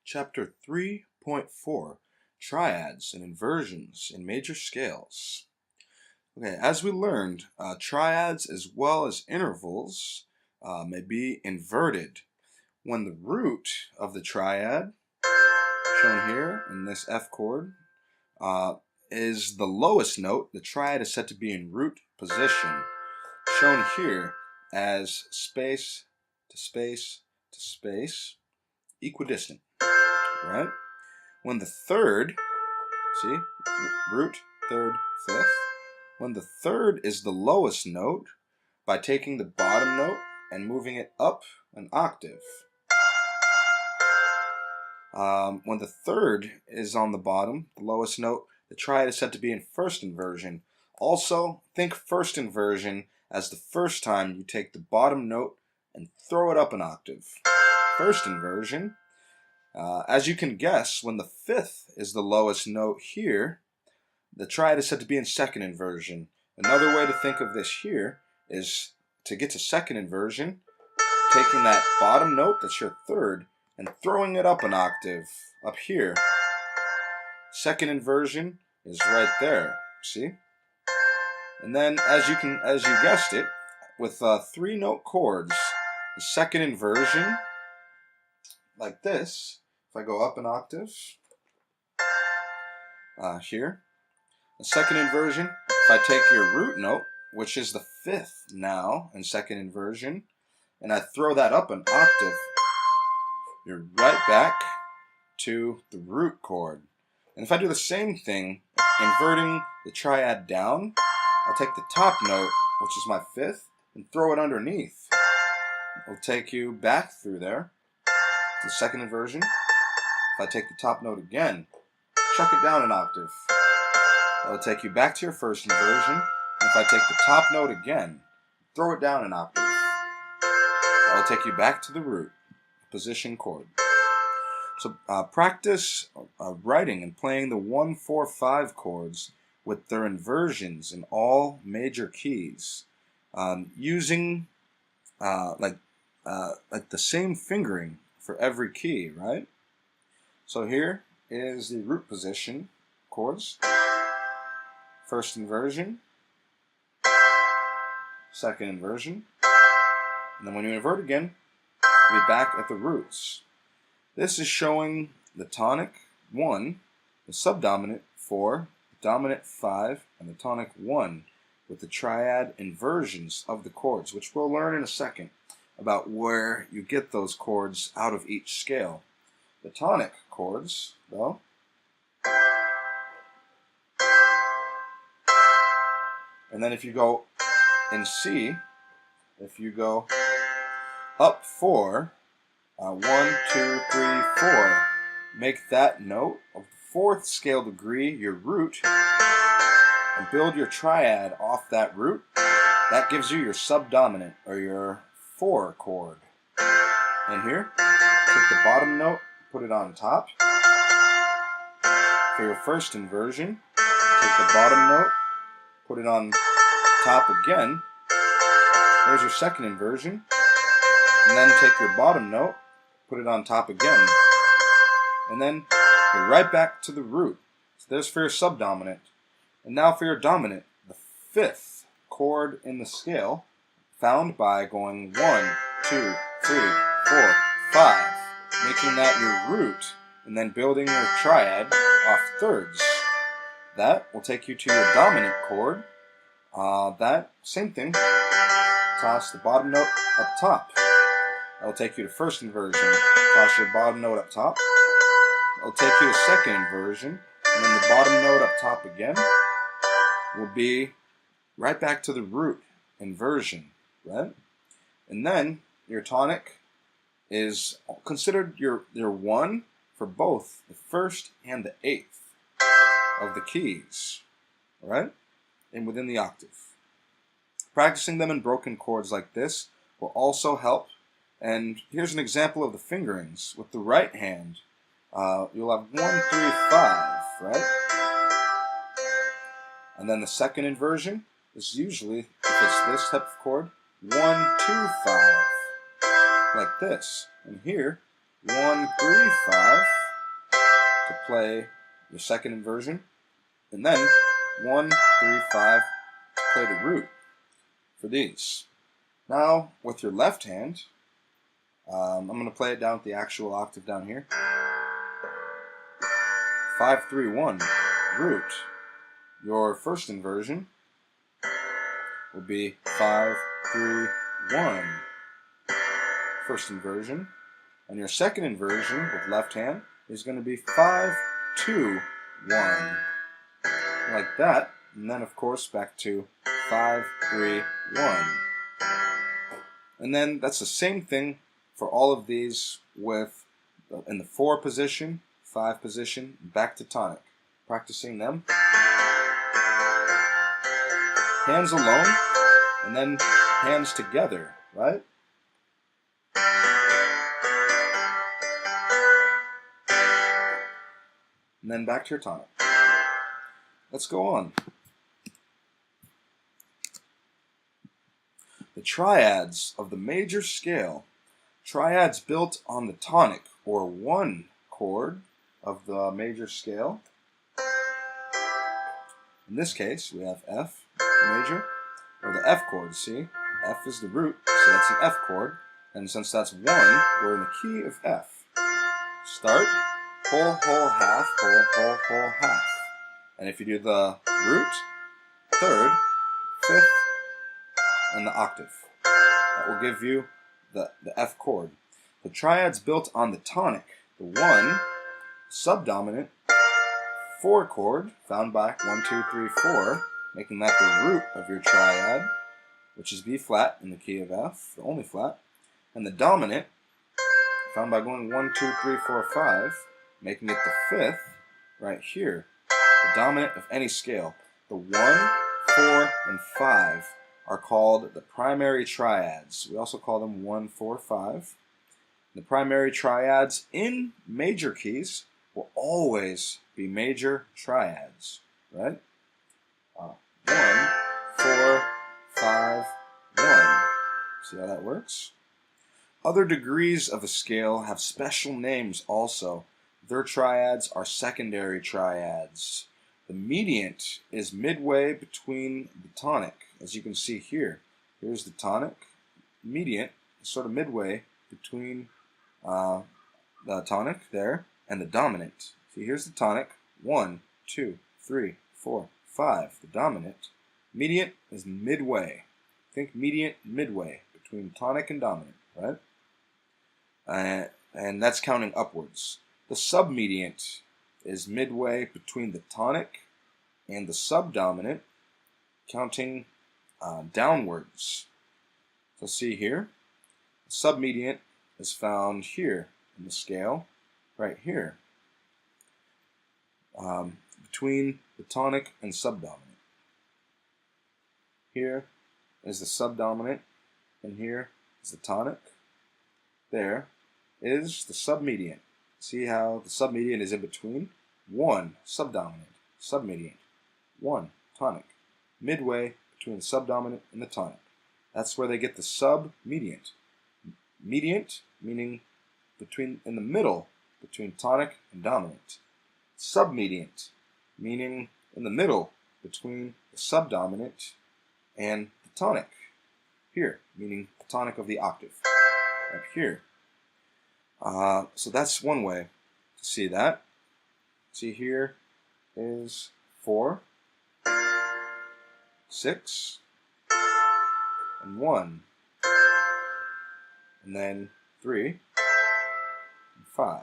Chapter 3.4 Triads and Inversions in Major Scales. Okay, as we learned, triads as well as intervals may be inverted when the root of the triad, shown here in this F chord, is the lowest note. The triad is said to be in root position, shown here as space to space to space, equidistant. Right? When the third, see, root, third, fifth, when the third is the lowest note, by taking the bottom note and moving it up an octave. When the third is on the bottom, the lowest note, the triad is said to be in first inversion. Also, think first inversion as the first time you take the bottom note and throw it up an octave. First inversion. As you can guess, when the fifth is the lowest note here, the triad is said to be in second inversion. Another way to think of this here is to get to second inversion, taking that bottom note, that's your third, and throwing it up an octave, up here. Second inversion is right there, see? And then, as you guessed it, with three-note chords, the second inversion, like this. If I go up an octave, here, the second inversion, if I take your root note, which is the fifth now in second inversion, and I throw that up an octave, you're right back to the root chord. And if I do the same thing, inverting the triad down, I'll take the top note, which is my fifth, and throw it underneath. It'll take you back through there to the second inversion. If I take the top note again, chuck it down an octave. It'll take you back to your first inversion. And if I take the top note again, throw it down an octave. That'll take you back to the root position chord. So practice writing and playing the 1, 4, 5 chords with their inversions in all major keys, using like the same fingering for every key, right? So here is the root position chords. First inversion, second inversion, and then when you invert again, you'll be back at the roots. This is showing the tonic 1, the subdominant 4, the dominant 5, and the tonic 1 with the triad inversions of the chords, which we'll learn in a second about where you get those chords out of each scale. The tonic chords, though, and then if you go in C, if you go up 4, 1, 2, 3, 4, make that note of the fourth scale degree your root, and build your triad off that root. That gives you your subdominant, or your 4 chord. And here, take the bottom note, put it on top. For your first inversion, take the bottom note, put it on top again. There's your second inversion. And then take your bottom note, put it on top again. And then you're right back to the root. So there's for your subdominant. And now for your dominant, the fifth chord in the scale, found by going 1, 2, 3, 4, 5, making that your root, and then building your triad off thirds. That will take you to your dominant chord. That, same thing, toss the bottom note up top. That will take you to first inversion. Toss your bottom note up top. That will take you to second inversion. And then the bottom note up top again will be right back to the root inversion, right? And then your tonic is considered your 1 for both the first and the 8th of the keys, right? And within the octave. Practicing them in broken chords like this will also help. And here's an example of the fingerings. With the right hand, you'll have 1, 3, 5, right? And then the second inversion is usually, if it's this type of chord, 1, 2, 5, like this. And here, 1, 3, 5, play your second inversion, and then 1, 3, 5, play the root for these. Now, with your left hand, I'm going to play it down with the actual octave down here. 5, 3, 1, root. Your first inversion will be 5, 3, 1, first inversion. And your second inversion with left hand is going to be 5, 2, 1. Like that. And then, of course, back to 5, 3, 1. And then that's the same thing for all of these with in the 4 position, 5 position, back to tonic. Practicing them. Hands alone, and then hands together, right? And then back to your tonic. Let's go on. The triads of the major scale. Triads built on the tonic, or 1 chord of the major scale. In this case, we have F major, or the F chord, see? F is the root, so that's an F chord. And since that's 1, we're in the key of F. Start, whole, whole, half, whole, whole, whole, half. And if you do the root, third, fifth, and the octave, that will give you the F chord. The triads built on the tonic, the 1 subdominant 4 chord, found by 1, 2, 3, 4, making that the root of your triad, which is B flat in the key of F, the only flat, and the dominant, found by going 1, 2, 3, 4, 5, making it the 5th, right here, the dominant of any scale. The 1, 4, and 5 are called the primary triads. We also call them 1, 4, 5. The primary triads in major keys will always be major triads, right? 1, 4, 5, 1. See how that works? Other degrees of a scale have special names also. Their triads are secondary triads. The mediant is midway between the tonic, as you can see here. Here's the tonic. Mediant is sort of midway between the tonic there and the dominant. See, here's the tonic. 1, 2, 3, 4, 5. The dominant. Mediant is midway. Think mediant midway between tonic and dominant, right? And that's counting upwards. The submediant is midway between the tonic and the subdominant, counting downwards. So see here, the submediant is found here in the scale, right here, between the tonic and subdominant. Here is the subdominant, and here is the tonic. There is the submediant. See how the submediant is in between? 1 subdominant, submediant, 1 tonic, midway between the subdominant and the tonic. That's where they get the submediant. Mediant meaning between, in the middle between tonic and dominant. Submediant meaning in the middle between the subdominant and the tonic. Here, meaning the tonic of the octave. Right here. So that's one way to see that. See, here is 4, 6, and 1, and then 3, and 5.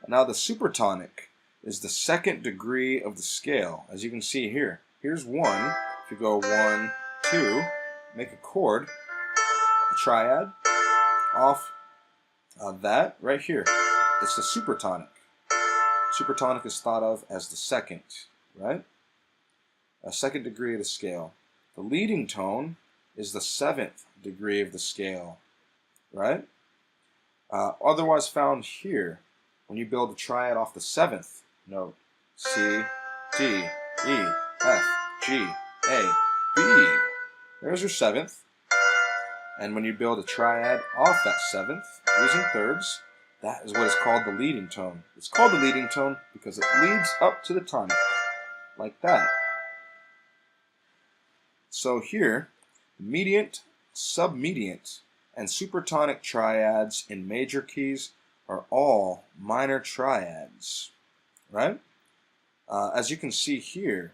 Now the supertonic is the second degree of the scale, as you can see here. Here's 1. If you go 1, 2, make a chord, a triad, off that right here. It's the supertonic. Supertonic is thought of as the second, right? A second degree of the scale. The leading tone is the 7th degree of the scale, right? Otherwise found here when you build a triad off the 7th note. C, D, E, F, G, A, B. There's your 7th. And when you build a triad off that 7th, using thirds, that is what is called the leading tone. It's called the leading tone because it leads up to the tonic, like that. So here, mediant, submediant, and supertonic triads in major keys are all minor triads, right? As you can see here,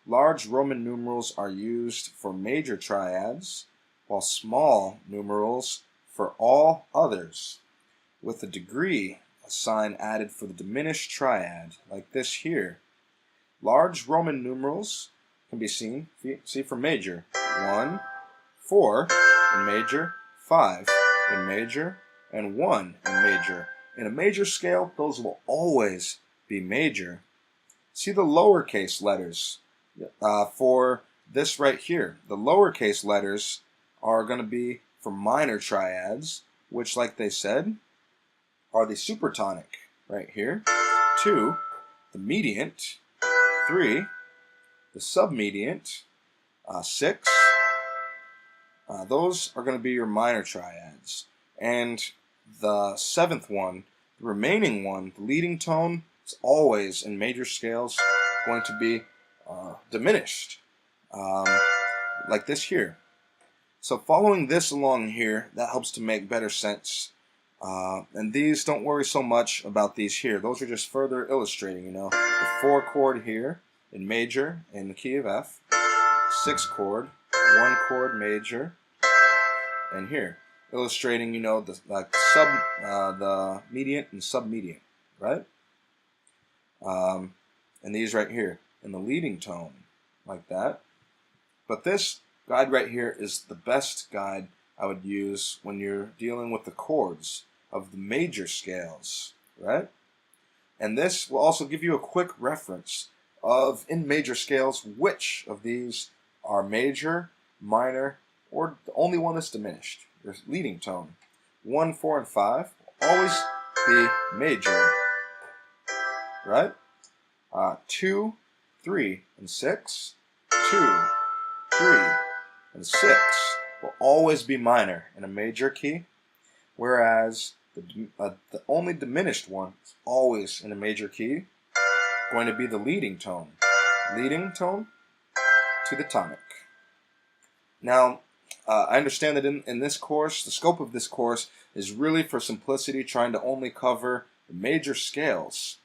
large Roman numerals are used for major triads, while small numerals for all others, with a degree, a sign added for the diminished triad, like this here. Large Roman numerals can be seen, see for major, 1, 4 in major, 5 in major, and 1 in major. In a major scale, those will always be major. See the lowercase letters for this right here. The lowercase letters are going to be for minor triads, which, like they said, are the supertonic right here. 2, the mediant. 3, the submediant. 6, those are going to be your minor triads. And the 7th one, the remaining one, the leading tone, is always in major scales going to be diminished, like this here. So following this along here, that helps to make better sense. And these, don't worry so much about these here. Those are just further illustrating, the 4 chord here in major in the key of F, 6 chord, 1 chord major, and here illustrating, the mediant and submediant, right? And these right here in the leading tone, like that. But this guide right here is the best guide I would use when you're dealing with the chords of the major scales, right? And this will also give you a quick reference of, in major scales, which of these are major, minor, or the only one that's diminished. Your leading tone. 1, 4, and 5 will always be major, right? 2, 3, and 6, 2, 3, and 6 will always be minor in a major key, whereas the only diminished one is always in a major key, going to be the leading tone. Leading tone to the tonic. Now, I understand that in this course, the scope of this course is really for simplicity, trying to only cover the major scales,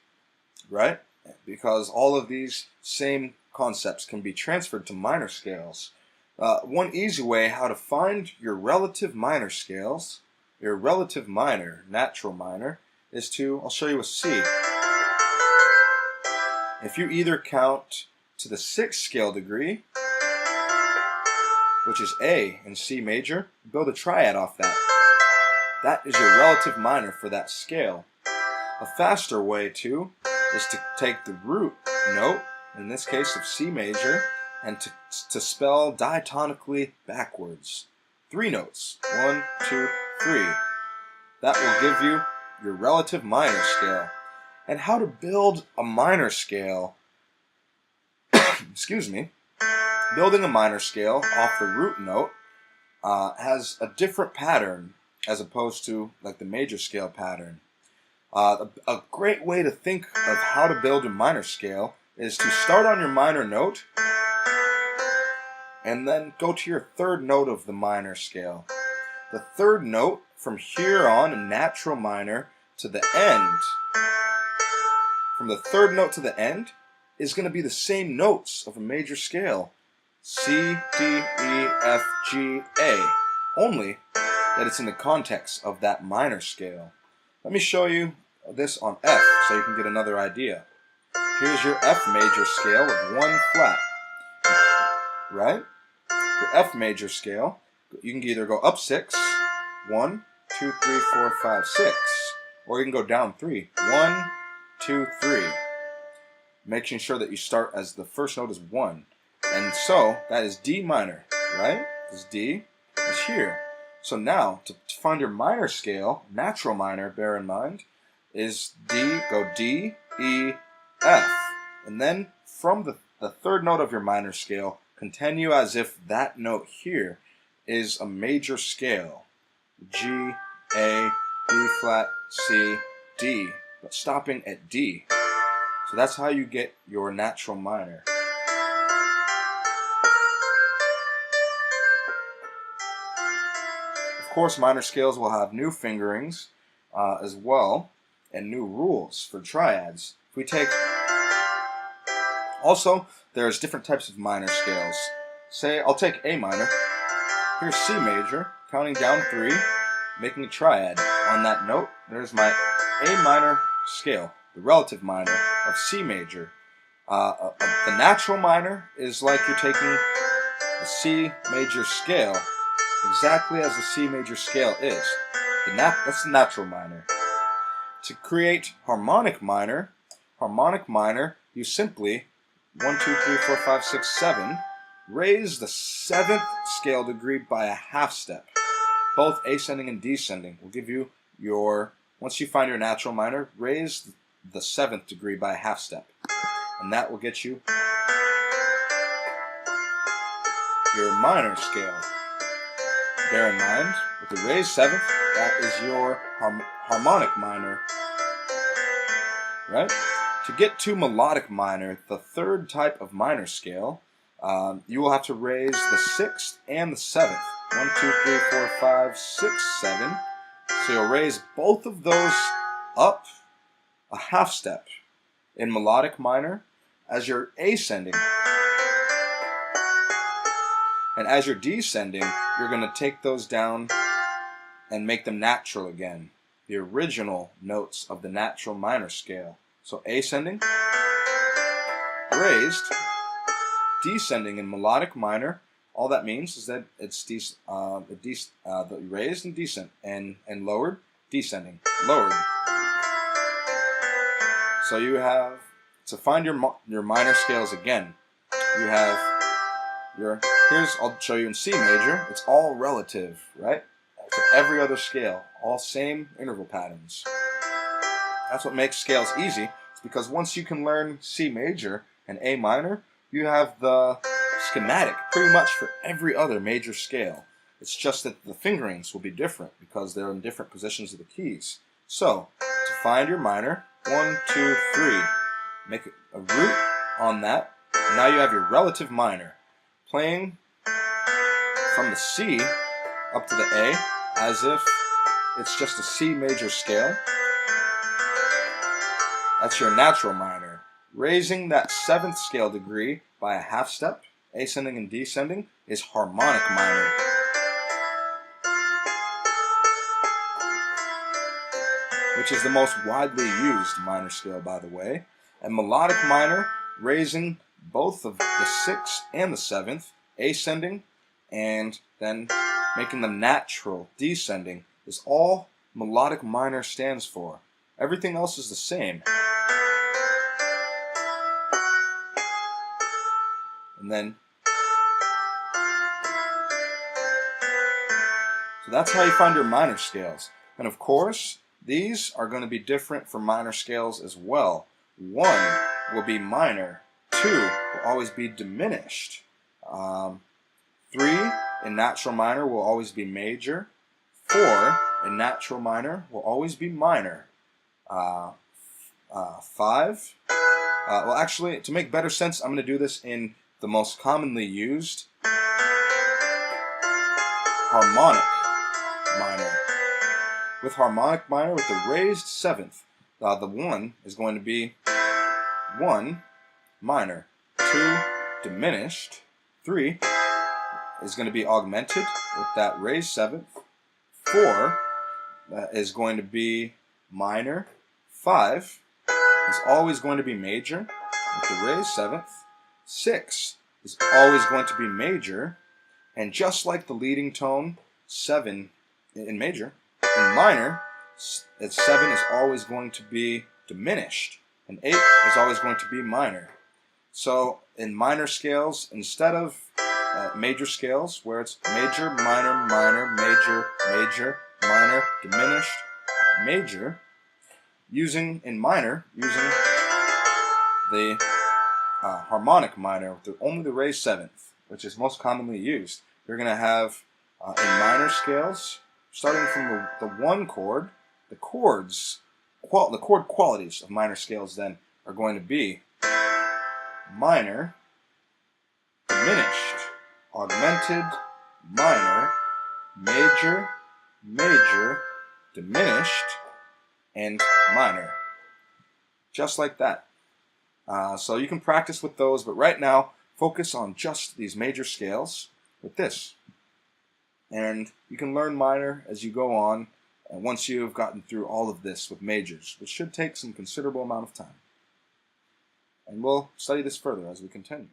right? Because all of these same concepts can be transferred to minor scales. One easy way how to find your relative minor scales, your relative minor, natural minor, is to, I'll show you with C. If you either count to the 6th scale degree, which is A in C major, build a triad off that. That is your relative minor for that scale. A faster way, too, is to take the root note, in this case of C major, and to spell diatonically backwards. 3 notes. 1, 2, 3. That will give you your relative minor scale. And how to build a minor scale, excuse me, building a minor scale off the root note has a different pattern as opposed to like the major scale pattern. A great way to think of how to build a minor scale is to start on your minor note and then go to your 3rd note of the minor scale. The 3rd note from here on in natural minor to the end, from the 3rd note to the end, is going to be the same notes of a major scale. C, D, E, F, G, A, only that it's in the context of that minor scale. Let me show you this on F so you can get another idea. Here's your F major scale of 1 flat, right? Your F major scale, you can either go up 6, 1, 2, 3, 4, 5, 6, or you can go down 3, 1, 2, 3, making sure that you start as the first note is 1. And so that is D minor, right? Because D is here. So now to find your minor scale, natural minor, bear in mind, is D, go D, E, F. And then from the 3rd note of your minor scale, continue as if that note here is a major scale. G, A, B flat, C, D, but stopping at D. So that's how you get your natural minor. Of course, minor scales will have new fingerings as well, and new rules for triads. If we take, also, there's different types of minor scales. Say, I'll take A minor. Here's C major, counting down 3, making a triad. On that note, there's my A minor scale, the relative minor of C major. The natural minor is like you're taking the C major scale exactly as the C major scale is. That's the natural minor. To create harmonic minor, you simply 1, 2, 3, 4, 5, 6, 7, raise the 7th scale degree by a half step. Both ascending and descending will give you your, once you find your natural minor, raise the 7th degree by a half step. And that will get you your minor scale. Bear in mind, with the raised 7th, that is your harmonic minor. Right? To get to melodic minor, the 3rd type of minor scale, you will have to raise the 6th and the 7th. 1, 2, 3, 4, 5, 6, 7. So you'll raise both of those up a half step in melodic minor as you're ascending. And as you're descending, you're going to take those down and make them natural again. The original notes of the natural minor scale. So ascending, raised, descending in melodic minor. All that means is that it's the raised and descent and lowered, descending, lowered. So you have to find your minor scales again. You have I'll show you in C major. It's all relative, right? To every other scale, all same interval patterns. That's what makes scales easy. It's because once you can learn C major and A minor, you have the schematic pretty much for every other major scale. It's just that the fingerings will be different because they're in different positions of the keys. So, to find your minor, 1, 2, 3, make a root on that. Now you have your relative minor. Playing from the C up to the A as if it's just a C major scale. That's your natural minor. Raising that 7th scale degree by a half step, ascending and descending, is harmonic minor. Which is the most widely used minor scale, by the way. And melodic minor, raising both of the 6th and the 7th, ascending, and then making them natural, descending, is all melodic minor stands for. Everything else is the same. And then, so that's how you find your minor scales. And of course, these are going to be different for minor scales as well. 1 will be minor. 2 will always be diminished. 3 in natural minor will always be major. 4 in natural minor will always be minor. 5, well actually, to make better sense, I'm going to do this in the most commonly used harmonic minor. With harmonic minor, with the raised 7th, the 1 is going to be 1 minor, 2 diminished, 3 is going to be augmented with that raised 7th, 4 is going to be minor, 5 is always going to be major with the raised 7th, 6 is always going to be major, and just like the leading tone, 7 in major, in minor, 7 is always going to be diminished, and 8 is always going to be minor. So in minor scales, instead of major scales, where it's major, minor, minor, major, major, minor, diminished, major, using the harmonic minor with only the raised 7th, which is most commonly used. You're going to have in minor scales, starting from the 1 chord, the chords, the chord qualities of minor scales then are going to be minor, diminished, augmented, minor, major, major, diminished, and minor. Just like that. So you can practice with those, but right now focus on just these major scales with this. And you can learn minor as you go on, and once you've gotten through all of this with majors, which should take some considerable amount of time. And we'll study this further as we continue.